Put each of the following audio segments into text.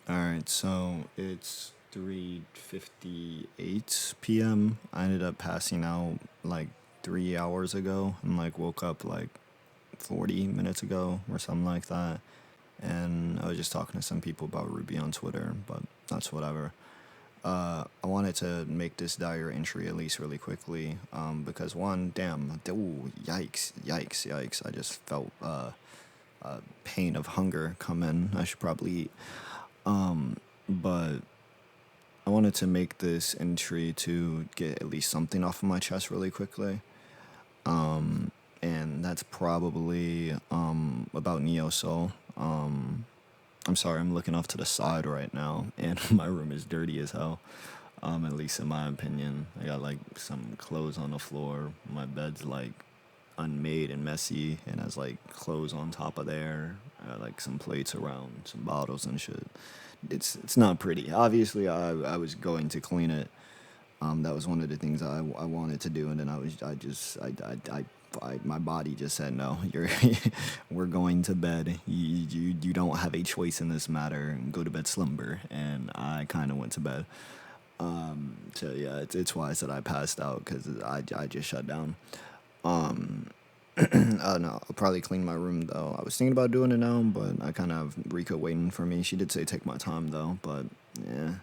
All right, so it's 3:58 p.m. I ended up passing out like 3 hours ago and like woke up like 40 minutes ago or something like that. And I was just talking to some people about Ruby on Twitter, but that's whatever. I wanted to make this dire entry at least really quickly, because one, damn, ooh, yikes, yikes, yikes! I just felt pain of hunger come in. I should probably eat. But I wanted to make this entry to get at least something off of my chest really quickly. And that's probably about Neo Soul. I'm sorry, I'm looking off to the side right now, and my room is dirty as hell. At least in my opinion, I got like some clothes on the floor. My bed's like unmade and messy, and has like clothes on top of there. I got like some plates around, some bottles and shit. It's not pretty. Obviously, I was going to clean it. That was one of the things I wanted to do, and then my body just said no. You're we're going to bed. You don't have a choice in this matter. Go to bed, slumber, and I kind of went to bed. So yeah, it's wise that I passed out because I just shut down. No, I'll probably clean my room though. I was thinking about doing it now, but I kind of have Rika waiting for me. She did say take my time though, but yeah,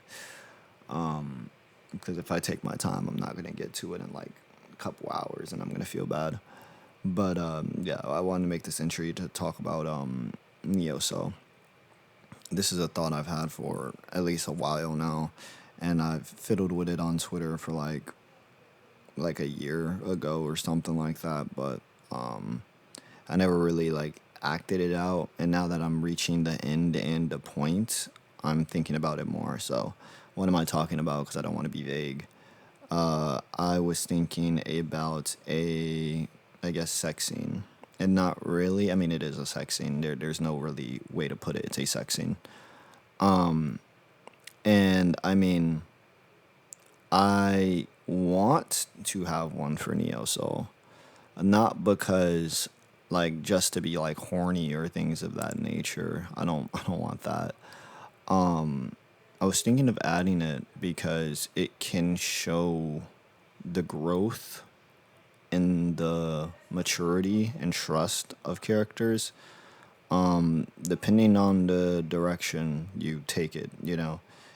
because if I take my time, I'm not gonna get to it in like a couple hours, and I'm gonna feel bad. But yeah, I wanted to make this entry to talk about Neo. So this is a thought I've had for at least a while now, and I've fiddled with it on Twitter for like a year ago or something like that. But I never really like acted it out, and now that I'm reaching the end and the point, I'm thinking about it more. So what am I talking about? Because I don't want to be vague. I was thinking about I guess, sex scene. And not really. I mean, it is a sex scene. There's no really way to put it. It's a sex scene. And I mean, I want to have one for Neo Soul. Not because, like, just to be like horny or things of that nature. I don't want that. I was thinking of adding it because it can show the growth in the maturity and trust of characters, depending on the direction you take it,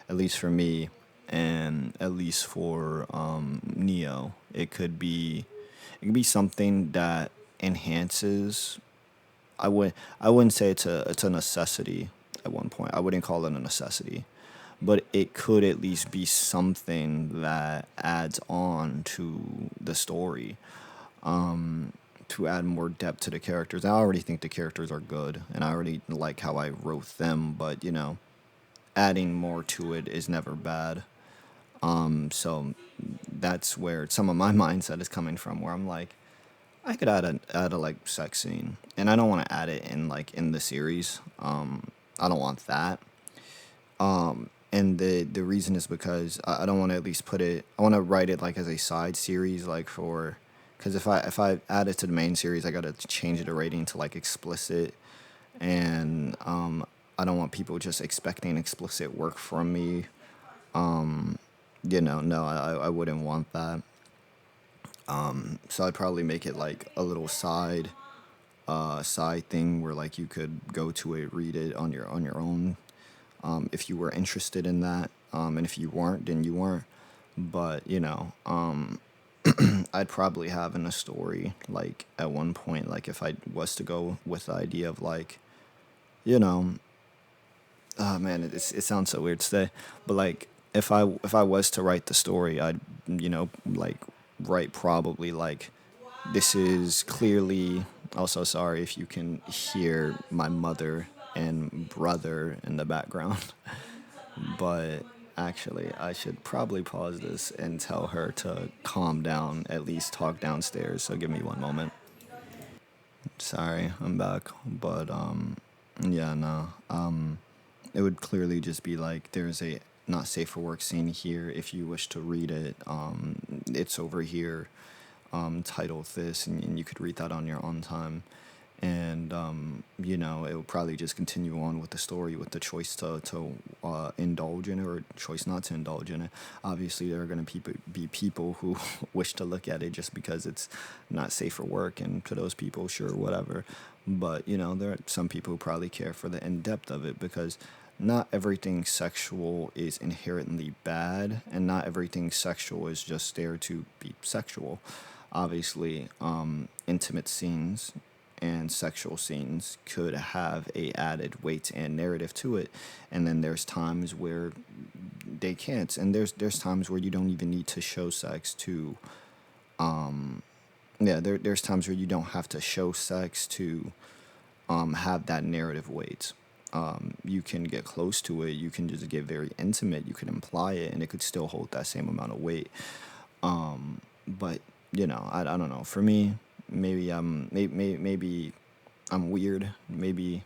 at least for me, and at least for Neo, it could be something that enhances. I wouldn't say it's a necessity at one point. I wouldn't call it a necessity, but it could at least be something that adds on to the story, to add more depth to the characters. I already think the characters are good, and I already like how I wrote them, but adding more to it is never bad. So that's where some of my mindset is coming from, where I'm like, I could add a like sex scene, and I don't want to add it in like in the series. I don't want that. And the reason is because I don't want to at least put it. I want to write it like as a side series, like for, because if I add it to the main series, I gotta change the rating to like explicit, and I don't want people just expecting explicit work from me. No, I wouldn't want that. So I'd probably make it like a little side thing where like you could go to it, read it on your own, if you were interested in that. And if you weren't, then you weren't. But I'd probably have in a story like at one point, like if I was to go with the idea of like, you know, oh man, it sounds so weird to say, but like if I was to write the story, I'd like write probably like, this is clearly, also sorry if you can hear my mother and brother in the background. But actually, I should probably pause this and tell her to calm down, at least talk downstairs. So give me one moment. Sorry, I'm back. But yeah, no. It would clearly just be like, there's a not safe for work scene here. If you wish to read it, it's over here. Titled this, and you could read that on your own time. and it will probably just continue on with the story with the choice to indulge in it or choice not to indulge in it. Obviously, there are going to be people who wish to look at it just because it's not safe for work, and to those people, sure, whatever. But there are some people who probably care for the in depth of it, because not everything sexual is inherently bad, and not everything sexual is just there to be sexual. Obviously, intimate scenes and sexual scenes could have a added weight and narrative to it, and then there's times where they can't, and there's times where you don't even need to show sex to, yeah, there's times where you don't have to show sex to have that narrative weight. You can get close to it, you can just get very intimate, you can imply it, and it could still hold that same amount of weight. But I don't know. For me, maybe I'm weird. Maybe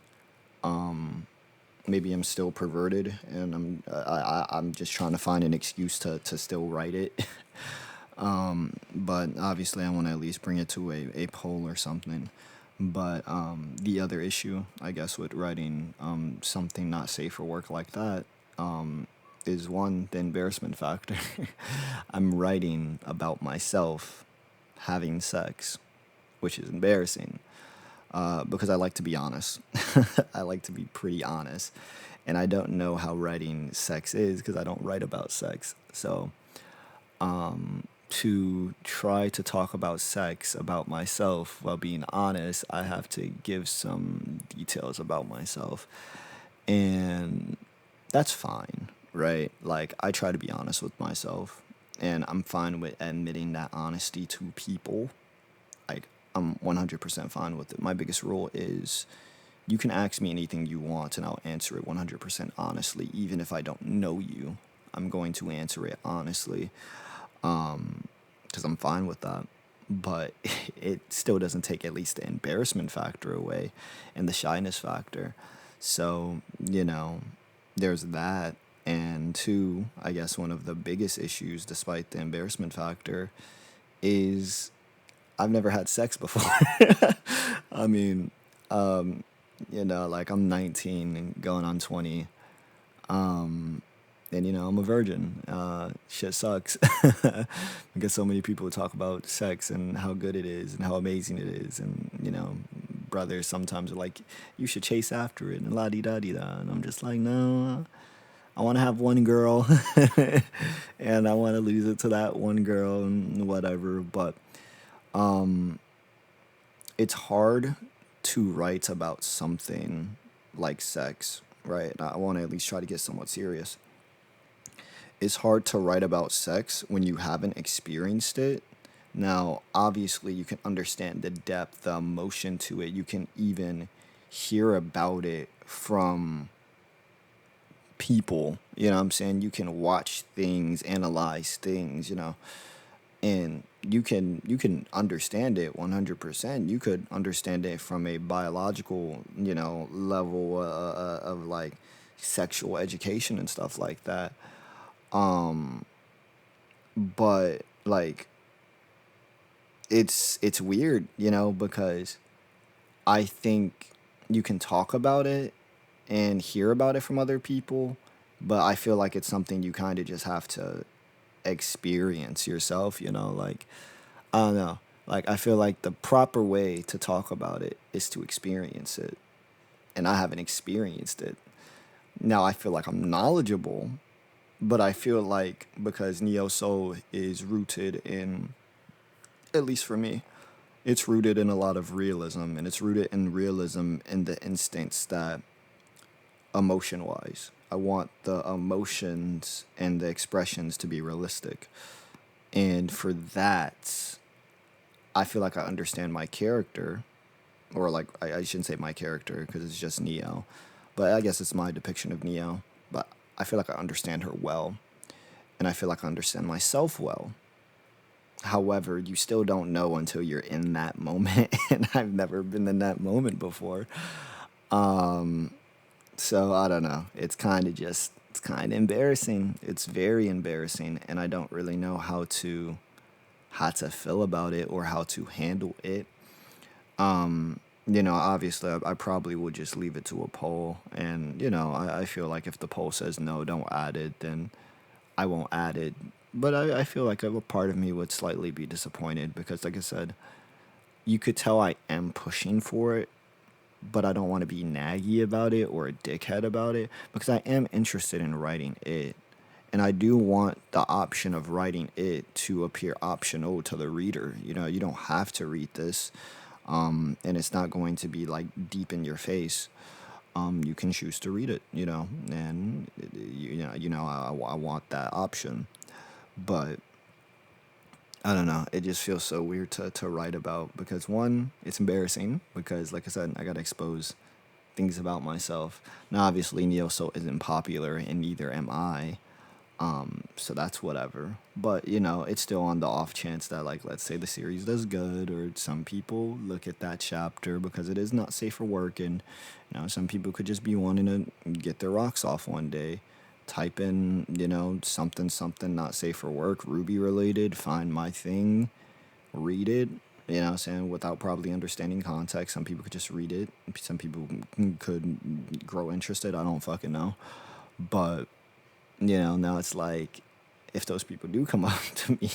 I'm still perverted, and I'm just trying to find an excuse to still write it. But obviously, I want to at least bring it to a poll or something. But the other issue, I guess, with writing something not safe for work like that, is one, the embarrassment factor. I'm writing about myself having sex, which is embarrassing, because I like to be honest. I like to be pretty honest. And I don't know how writing sex is because I don't write about sex. So to try to talk about sex, about myself, while being honest, I have to give some details about myself. And that's fine, right? Like, I try to be honest with myself, and I'm fine with admitting that honesty to people. Like, I'm 100% fine with it. My biggest rule is you can ask me anything you want, and I'll answer it 100% honestly. Even if I don't know you, I'm going to answer it honestly, because I'm fine with that. But it still doesn't take at least the embarrassment factor away and the shyness factor. So, there's that. And two, I guess one of the biggest issues, despite the embarrassment factor, is I've never had sex before. I mean, like, I'm 19 and going on 20. And I'm a virgin. Shit sucks. Because so many people talk about sex and how good it is and how amazing it is, and brothers sometimes are like, you should chase after it and la di da di da, and I'm just like, no, I want to have one girl, and I want to lose it to that one girl and whatever. But it's hard to write about something like sex, right? I want to at least try to get somewhat serious. It's hard to write about sex when you haven't experienced it. Now, obviously, you can understand the depth, the emotion to it. You can even hear about it from people. You know what I'm saying? You can watch things, analyze things, and you can understand it 100%. You could understand it from a biological, level of like sexual education and stuff like that. But like, it's weird, because I think you can talk about it and hear about it from other people, but I feel like it's something you kind of just have to experience yourself, like, I don't know. Like, I feel like the proper way to talk about it is to experience it, and I haven't experienced it. Now I feel like I'm knowledgeable, but I feel like because neo soul is rooted in, at least for me, it's rooted in a lot of realism, and it's rooted in realism in the instance that, emotion wise, I want the emotions and the expressions to be realistic. And for that, I feel like I understand my character, or like, I shouldn't say my character because it's just Neo, but I guess it's my depiction of Neo. But I feel like I understand her well, and I feel like I understand myself well. However, you still don't know until you're in that moment, and I've never been in that moment before. So I don't know. It's kind of embarrassing. It's very embarrassing, and I don't really know how to feel about it or how to handle it. Obviously, I probably would just leave it to a poll. And, I feel like if the poll says no, don't add it, then I won't add it. But I feel like a part of me would slightly be disappointed because, like I said, you could tell I am pushing for it, but I don't want to be naggy about it or a dickhead about it because I am interested in writing it. And I do want the option of writing it to appear optional to the reader. You don't have to read this, and it's not going to be like deep in your face. You can choose to read it, and I want that option. But I don't know. It just feels so weird to write about because one, it's embarrassing because, like I said, I gotta expose things about myself. Now, obviously, Neo Soul isn't popular, and neither am I. So that's whatever. But it's still on the off chance that, like, let's say the series does good, or some people look at that chapter because it is not safe for work, and some people could just be wanting to get their rocks off one day. Type in, something something not safe for work, Ruby related, find my thing, read it. Saying without probably understanding context. Some people could just read it. Some people could grow interested. I don't fucking know. But now it's like if those people do come up to me,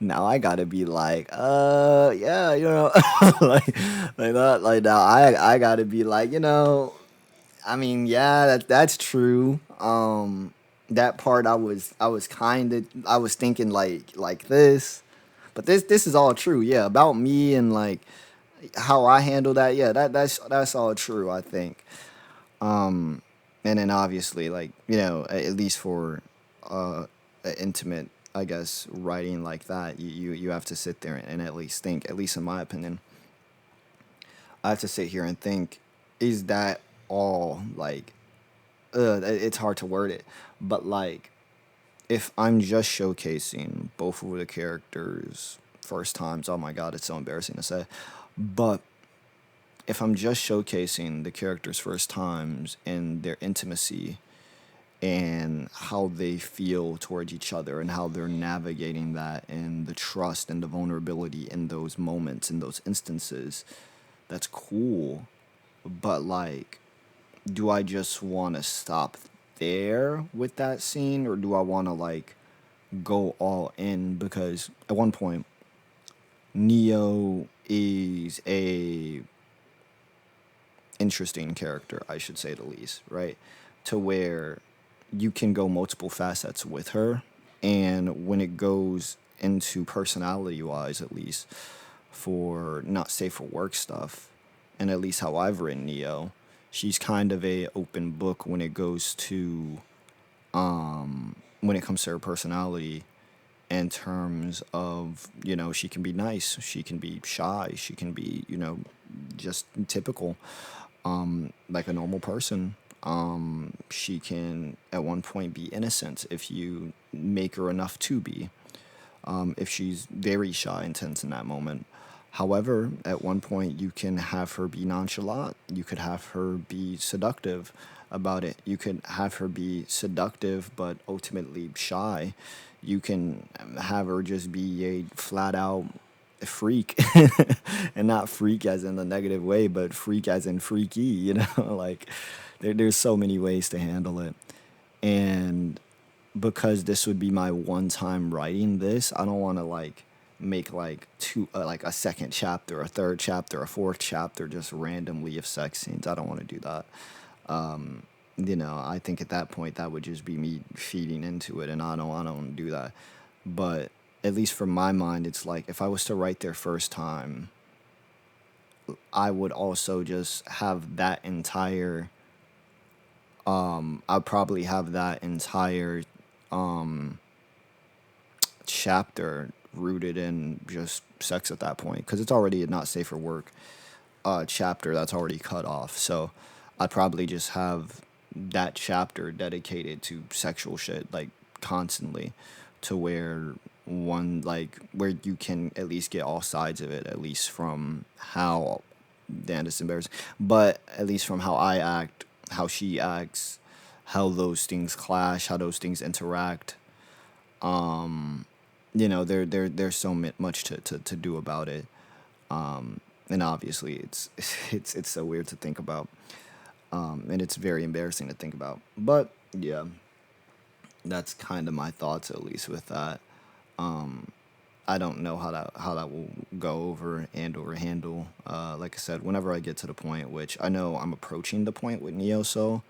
now I gotta be like, yeah, like that, like now I gotta be like, I mean, yeah, that's true. That part I was kind of I was thinking like this, but this is all true. Yeah, about me and like how I handle that. Yeah, that's all true. I think. Um, and then obviously, like at least for intimate, I guess, writing like that, you have to sit there and at least think. At least in my opinion, I have to sit here and think: is that all like? It's hard to word it, but like if I'm just showcasing both of the characters first times, oh my god, it's so embarrassing to say, but if I'm just showcasing the characters first times and their intimacy and how they feel towards each other and how they're navigating that and the trust and the vulnerability in those moments in those instances, that's cool. But like, do I just want to stop there with that scene, or do I want to like go all in? Because at one point, Neo is a interesting character, I should say the least, right? To where you can go multiple facets with her, and when it goes into personality wise, at least for not safe for work stuff, and at least how I've written Neo, she's kind of a open book when it goes to when it comes to her personality in terms of she can be nice, she can be shy, she can be just typical, like a normal person. She can at one point be innocent if you make her enough to be, if she's very shy and tense in that moment. However, at one point, you can have her be nonchalant. You could have her be seductive about it. You could have her be seductive, but ultimately shy. You can have her just be a flat out freak, and not freak as in the negative way, but freak as in freaky, like there's so many ways to handle it. And because this would be my one time writing this, I don't want to like make like two like a second chapter, a third chapter, a fourth chapter just randomly of sex scenes. I don't want to do that. I think at that point that would just be me feeding into it, and I don't do that. But at least for my mind, it's like if I was to write their first time, I would also just have that entire I'd probably have that entire chapter rooted in just sex at that point because it's already a not safe for work chapter that's already cut off. So I'd probably just have that chapter dedicated to sexual shit like constantly, to where one like where you can at least get all sides of it, at least from how damn it's embarrassing, but at least from how I act, how she acts, how those things clash, how those things interact. There's so much to do about it. And obviously, it's so weird to think about, and it's very embarrassing to think about. But yeah, that's kind of my thoughts, at least with that. I don't know how that will go over and or handle. Like I said, whenever I get to the point, which I know I'm approaching the point with Neo Soul,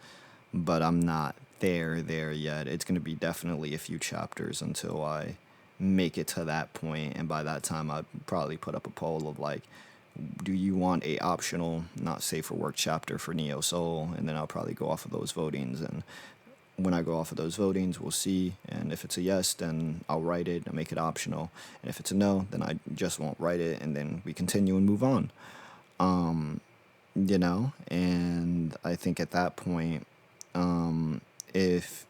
but I'm not there yet. It's gonna be definitely a few chapters until I make it to that point, and by that time, I'd probably put up a poll of like, do you want a optional not safe for work chapter for Neo Soul, and then I'll probably go off of those votings, and when I go off of those votings, we'll see. And if it's a yes, then I'll write it and make it optional. And if it's a no, then I just won't write it, and then we continue and move on. And I think at that point, if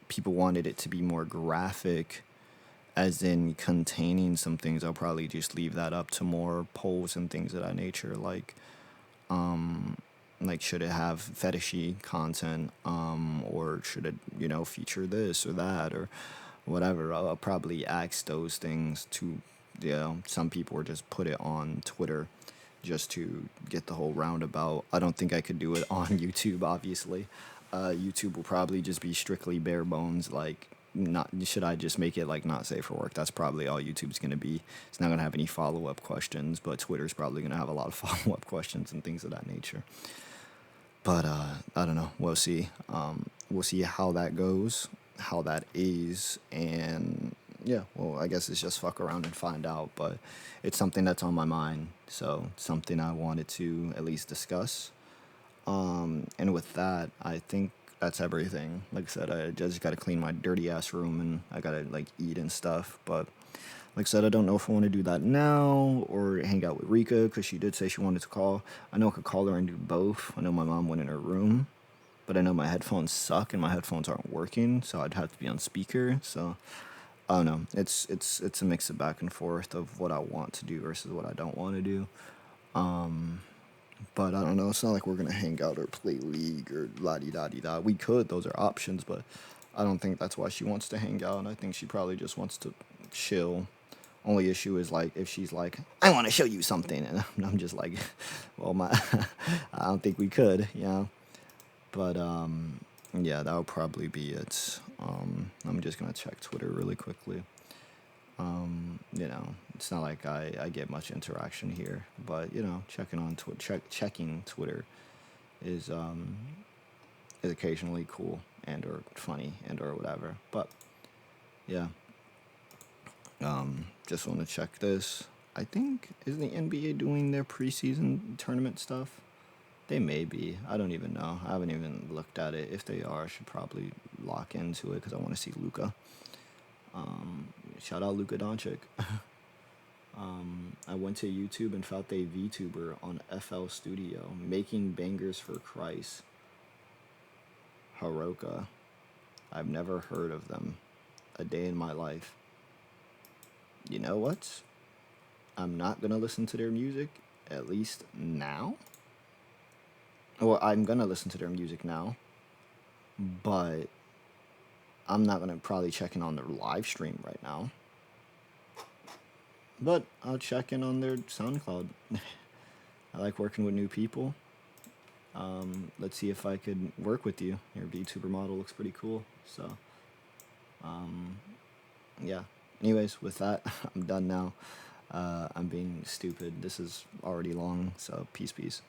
people wanted it to be more graphic, as in containing some things, I'll probably just leave that up to more polls and things of that nature. Like should it have fetishy content, or should it feature this or that or whatever. I'll probably ask those things to some people, or just put it on Twitter just to get the whole roundabout. I don't think I could do it on YouTube, obviously. YouTube will probably just be strictly bare bones. Like, not should I just make it like not safe for work? That's probably all YouTube's gonna be. It's not gonna have any follow up questions, but Twitter's probably gonna have a lot of follow up questions and things of that nature. But I don't know. We'll see. We'll see how that goes, how that is, and yeah. Well, I guess it's just fuck around and find out. But it's something that's on my mind, so something I wanted to at least discuss. And with that, I think that's everything. Like I said, I just gotta clean my dirty ass room, and I gotta like eat and stuff. But like I said, I don't know if I want to do that now or hang out with Rika, because she did say she wanted to call. I know I could call her and do both. I know my mom went in her room, but I know my headphones suck and my headphones aren't working, so I'd have to be on speaker. So I don't know. It's a mix of back and forth of what I want to do versus what I don't want to do. But I don't know. It's not like we're gonna hang out or play League or la di da di da. We could. Those are options, but I don't think that's why she wants to hang out. I think she probably just wants to chill. Only issue is like if she's like, I want to show you something, and I'm just like, well, my, I don't think we could, But yeah, that'll probably be it. I'm just gonna check Twitter really quickly. It's not like I get much interaction here, but checking Twitter is is occasionally cool and or funny and or whatever. But yeah, just want to check this. I think, is the NBA doing their preseason tournament stuff? They may be. I don't even know. I haven't even looked at it. If they are, I should probably lock into it because I want to see Luka. Shout out Luka Doncic. I went to YouTube and found a VTuber on FL Studio making bangers for Christ. Haroka. I've never heard of them. A day in my life. You know what? I'm not gonna listen to their music, at least now. Or I'm gonna listen to their music now, but I'm not gonna probably check in on their live stream right now. But I'll check in on their SoundCloud. I like working with new people. Let's see if I could work with you. Your VTuber model looks pretty cool. So, yeah. Anyways, with that, I'm done now. I'm being stupid. This is already long, so peace.